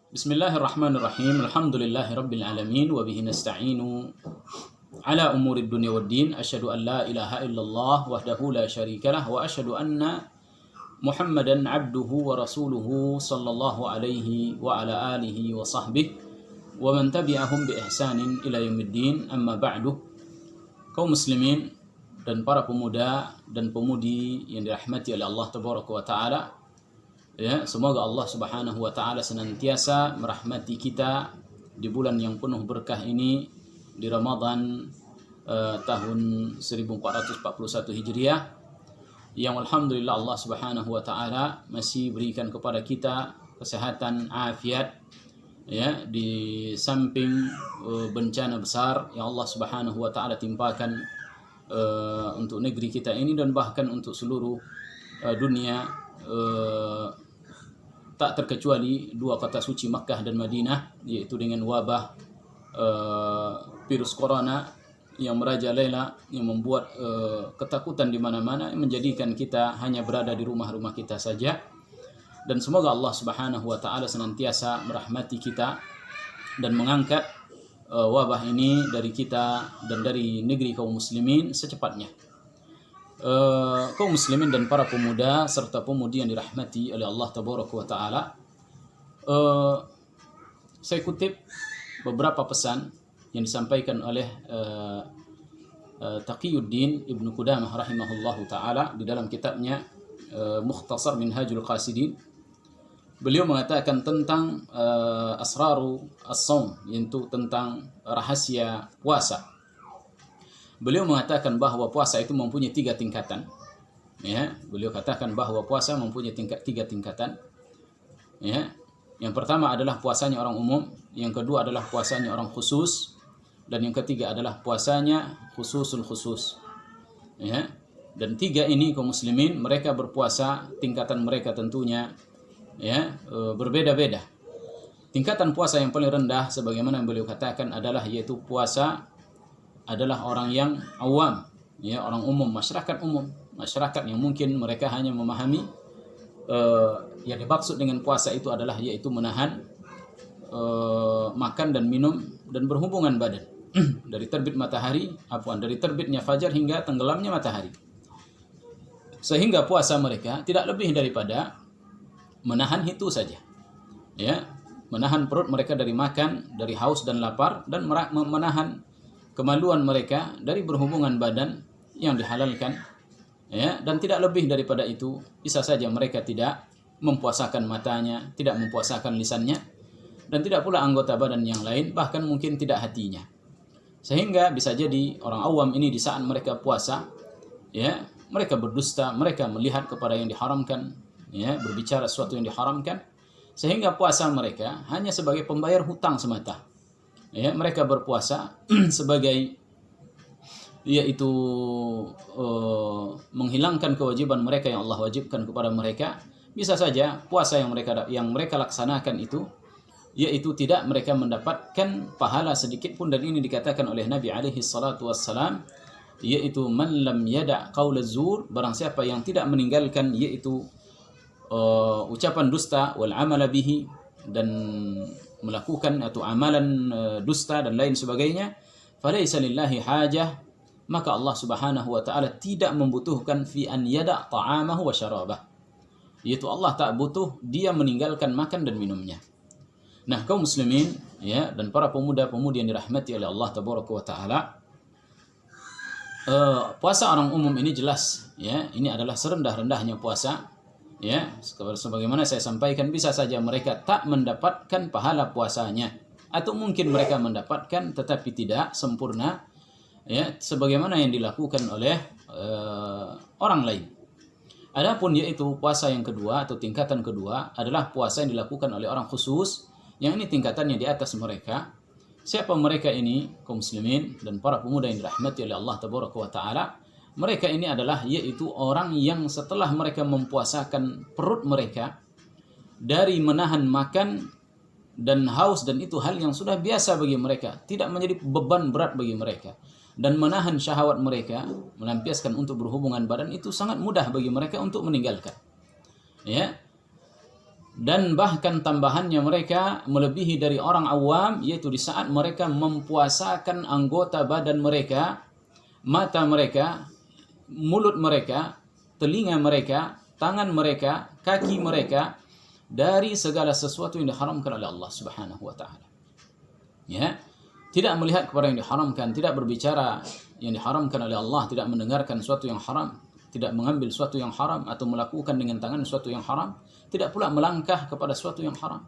Bismillahirrahmanirrahim. Alhamdulillahi rabbil alamin wa bihi nasta'inu ala umuri dunya waddin. Asyhadu an la ilaha illallah wahdahu la syarikalah wa asyhadu anna Muhammadan abduhu wa rasuluhu sallallahu alaihi wa ala alihi wa sahbihi wa man tabi'ahum bi ihsanin ila yaumiddin. Amma ba'du. Kaum muslimin dan para pemuda dan pemudi yang dirahmati oleh Allah tabaraka wa taala. Ya, semoga Allah Subhanahu wa taala senantiasa merahmati kita di bulan yang penuh berkah ini, di Ramadan tahun 1441 Hijriah, yang alhamdulillah Allah Subhanahu wa taala masih berikan kepada kita kesehatan, afiat, ya, di samping bencana besar yang Allah Subhanahu wa taala timpakan untuk negeri kita ini dan bahkan untuk seluruh dunia, tak terkecuali dua kota suci Makkah dan Madinah, yaitu dengan wabah virus corona yang merajalela, yang membuat ketakutan di mana-mana, yang menjadikan kita hanya berada di rumah-rumah kita saja. Dan semoga Allah Subhanahu wa taala senantiasa merahmati kita dan mengangkat wabah ini dari kita dan dari negeri kaum muslimin secepatnya. Kaum muslimin dan para pemuda serta pemudi yang dirahmati oleh Allah tabaraka wa taala, saya kutip beberapa pesan yang disampaikan oleh Taqiyuddin Ibnu Qudamah rahimahullahu taala di dalam kitabnya Mukhtasar Minhajul Qasidin. Beliau mengatakan tentang asraru as-shaum, yaitu tentang rahasia puasa. Beliau mengatakan bahwa puasa itu mempunyai 3 tingkatan. Ya, beliau katakan bahwa puasa mempunyai 3 tingkatan. Ya, yang pertama adalah puasanya orang umum, yang kedua adalah puasanya orang khusus, dan yang ketiga adalah puasanya khususul khusus. Ya, dan 3 ini kaum muslimin mereka berpuasa, tingkatan mereka tentunya ya berbeda-beda. Tingkatan puasa yang paling rendah sebagaimana yang beliau katakan adalah yaitu puasa adalah orang yang awam, ya, orang umum, masyarakat umum, masyarakat yang mungkin mereka hanya memahami yang dimaksud dengan puasa itu adalah yaitu menahan makan dan minum dan berhubungan badan dari terbit matahari, dari terbitnya fajar hingga tenggelamnya matahari. Sehingga puasa mereka tidak lebih daripada menahan itu saja. Ya, menahan perut mereka dari makan, dari haus dan lapar, dan menahan kemaluan mereka dari berhubungan badan yang dihalalkan, ya, dan tidak lebih daripada itu. Bisa saja mereka tidak mempuasakan matanya, tidak mempuasakan lisannya, dan tidak pula anggota badan yang lain, bahkan mungkin tidak hatinya. Sehingga bisa jadi orang awam ini di saat mereka puasa, ya, mereka berdusta, mereka melihat kepada yang diharamkan, ya, berbicara sesuatu yang diharamkan, sehingga puasa mereka hanya sebagai pembayar hutang semata. Ya, mereka berpuasa sebagai yaitu menghilangkan kewajiban mereka yang Allah wajibkan kepada mereka. Bisa saja puasa yang mereka laksanakan itu yaitu tidak mereka mendapatkan pahala sedikit pun, dan ini dikatakan oleh Nabi alaihi salatu wassalam, yaitu man lam yada' qaula zur, barang siapa yang tidak meninggalkan yaitu ucapan dusta wal amala bihi, dan melakukan atau amalan dusta dan lain sebagainya, falaisa lillahi hajah, maka Allah Subhanahu wa taala tidak membutuhkan fi an yada' ta'amahu wa syarabah, yaitu Allah tak butuh dia meninggalkan makan dan minumnya. Nah, kaum muslimin, ya, dan para pemuda-pemudi yang dirahmati oleh Allah tabaraka wa taala, puasa orang umum ini jelas, ya, ini adalah serendah-rendahnya puasa. Ya, sebagaimana saya sampaikan, bisa saja mereka tak mendapatkan pahala puasanya, atau mungkin mereka mendapatkan tetapi tidak sempurna, ya, sebagaimana yang dilakukan oleh orang lain. Adapun yaitu puasa yang kedua atau tingkatan kedua adalah puasa yang dilakukan oleh orang khusus, yang ini tingkatannya di atas mereka. Siapa mereka ini, kaum muslimin dan para pemuda yang dirahmati oleh Allah tabaraka wa taala? Mereka ini adalah yaitu orang yang setelah mereka mempuasakan perut mereka dari menahan makan dan haus, dan itu hal yang sudah biasa bagi mereka, tidak menjadi beban berat bagi mereka, dan menahan syahwat mereka, melampiaskan untuk berhubungan badan, itu sangat mudah bagi mereka untuk meninggalkan. Ya, Dan bahkan tambahannya mereka melebihi dari orang awam, yaitu di saat mereka mempuasakan anggota badan mereka, mata mereka, mulut mereka, telinga mereka, tangan mereka, kaki mereka, dari segala sesuatu yang diharamkan oleh Allah Subhanahu wa taala. Ya. Tidak melihat kepada yang diharamkan, tidak berbicara yang diharamkan oleh Allah, tidak mendengarkan sesuatu yang haram, tidak mengambil sesuatu yang haram atau melakukan dengan tangan sesuatu yang haram, tidak pula melangkah kepada sesuatu yang haram.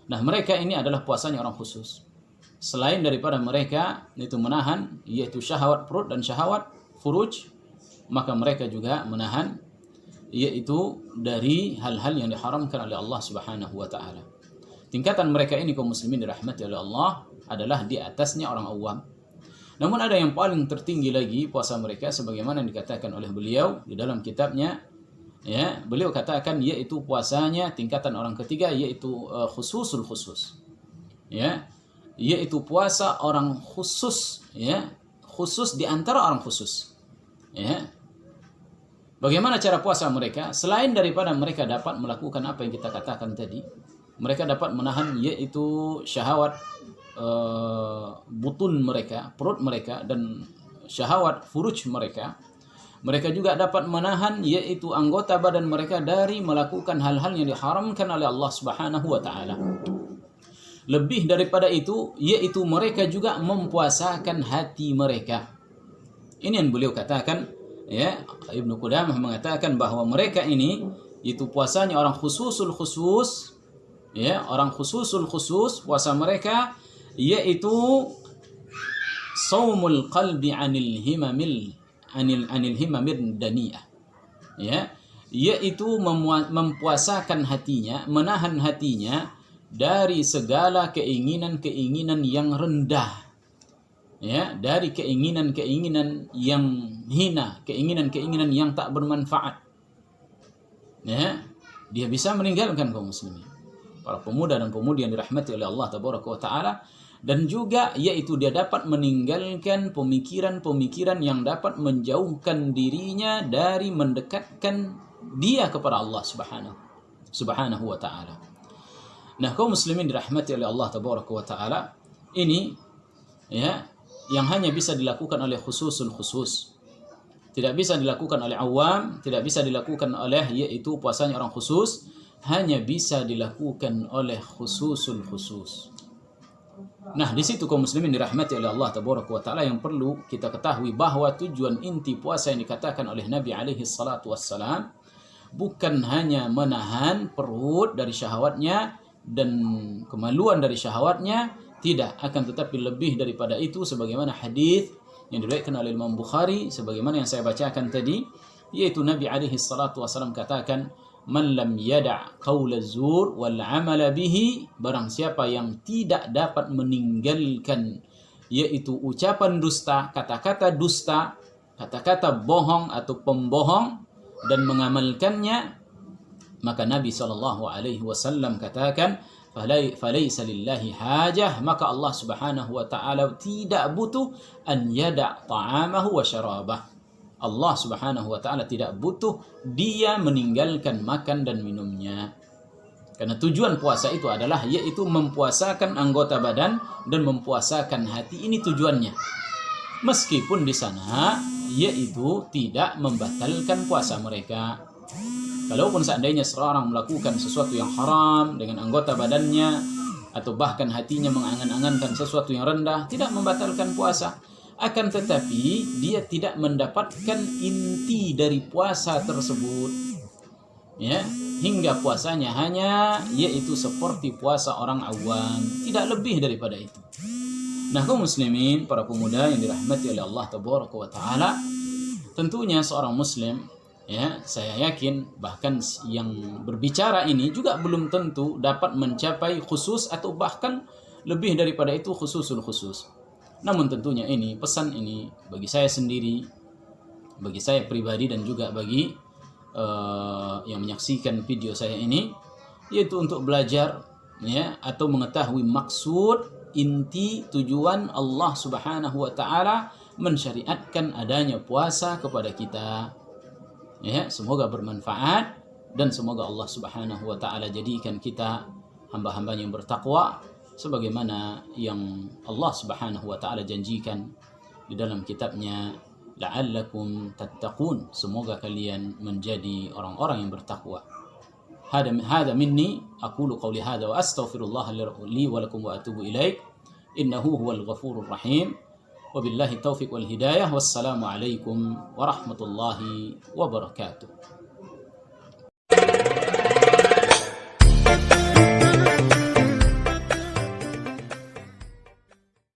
Nah, mereka ini adalah puasanya orang khusus. Selain daripada mereka itu menahan yaitu syahwat perut dan syahwat furuj, maka mereka juga menahan yaitu dari hal-hal yang diharamkan oleh Allah Subhanahu wa taala. Tingkatan mereka ini kaum muslimin dirahmati oleh Allah adalah di atasnya orang awam. Namun ada yang paling tertinggi lagi puasa mereka sebagaimana yang dikatakan oleh beliau di dalam kitabnya, ya, beliau katakan yaitu puasanya tingkatan orang ketiga, yaitu khususul khusus. Ya, yaitu puasa orang khusus, ya, khusus di antara orang khusus. Ya. Bagaimana cara puasa mereka? Selain daripada mereka dapat melakukan apa yang kita katakan tadi, mereka dapat menahan yaitu syahwat butun mereka, perut mereka, dan syahwat furuj mereka. Mereka juga dapat menahan yaitu anggota badan mereka dari melakukan hal-hal yang diharamkan oleh Allah Subhanahu wa taala. Lebih daripada itu, yaitu mereka juga mempuasakan hati mereka. Ini yang beliau katakan, ya, Ibnu Qudamah mengatakan bahwa mereka ini itu puasanya orang khususul khusus, ya, orang khususul khusus, puasa mereka yaitu saumul qalbi anil himamil daniyah, ya, yaitu mempuasakan hatinya, menahan hatinya dari segala keinginan-keinginan yang rendah, ya, dari keinginan-keinginan yang hina, keinginan-keinginan yang tak bermanfaat. Ya, dia bisa meninggalkan kaum muslimin, para pemuda dan pemudi yang dirahmati oleh Allah Tabaraka wa taala, dan juga yaitu dia dapat meninggalkan pemikiran-pemikiran yang dapat menjauhkan dirinya dari mendekatkan dia kepada Allah Subhanahu wa taala. Nah, kaum muslimin dirahmati oleh Allah Tabaraka wa taala, ini, ya, yang hanya bisa dilakukan oleh khususul khusus. Tidak bisa dilakukan oleh awam, tidak bisa dilakukan oleh yaitu puasanya orang khusus, hanya bisa dilakukan oleh khususul khusus. Nah, di situ kaum muslimin dirahmati oleh Allah Tabaraka wa taala, yang perlu kita ketahui bahwa tujuan inti puasa yang dikatakan oleh Nabi alaihi salatu wassalam bukan hanya menahan perut dari syahwatnya dan kemaluan dari syahwatnya, tidak, akan tetapi lebih daripada itu, sebagaimana hadis yang diriwayatkan oleh Imam Bukhari sebagaimana yang saya bacakan tadi, yaitu Nabi alaihi salatu wasallam katakan, man lam yada' qaula zur wal amala bihi, barang siapa yang tidak dapat meninggalkan yaitu ucapan dusta, kata-kata dusta, kata-kata bohong atau pembohong, dan mengamalkannya, maka Nabi SAW katakan, falaysa lillahi hajah, maka Allah Subhanahu wa taala tidak butuh an yada' ta'amahu wa syarabah. Allah Subhanahu wa taala tidak butuh dia meninggalkan makan dan minumnya. Karena tujuan puasa itu adalah yaitu mempuasakan anggota badan dan mempuasakan hati, ini tujuannya. Meskipun di sana yaitu tidak membatalkan puasa mereka. Kalaupun seandainya seorang melakukan sesuatu yang haram dengan anggota badannya atau bahkan hatinya mengangan-angankan sesuatu yang rendah, tidak membatalkan puasa. Akan tetapi dia tidak mendapatkan inti dari puasa tersebut, ya, hingga puasanya hanya yaitu seperti puasa orang awam, tidak lebih daripada itu. Nah, kaum muslimin, para pemuda yang dirahmati oleh Allah Tabaraka wa taala, tentunya seorang muslim, ya, saya yakin bahkan yang berbicara ini juga belum tentu dapat mencapai khusus atau bahkan lebih daripada itu khususul khusus. Namun tentunya ini, pesan ini bagi saya sendiri, bagi saya pribadi, dan juga bagi yang menyaksikan video saya ini, yaitu untuk belajar, ya, atau mengetahui maksud, inti, tujuan Allah Subhanahu wa taala mensyariatkan adanya puasa kepada kita. Ya, semoga bermanfaat. dan semoga Allah Subhanahu wa taala jadikan kita hamba-hamba yang bertakwa sebagaimana yang Allah Subhanahu wa taala janjikan di dalam kitabnya, la'allakum tattaqun, semoga kalian menjadi orang-orang yang bertakwa. Hada minni aqulu qawli hada wa astaghfirullah li wa lakum wa atubu ilaik innahu huwal ghafurur rahim. Wabillahi taufiq wal hidayah. Wassalamu alaikum warahmatullahi wabarakatuh.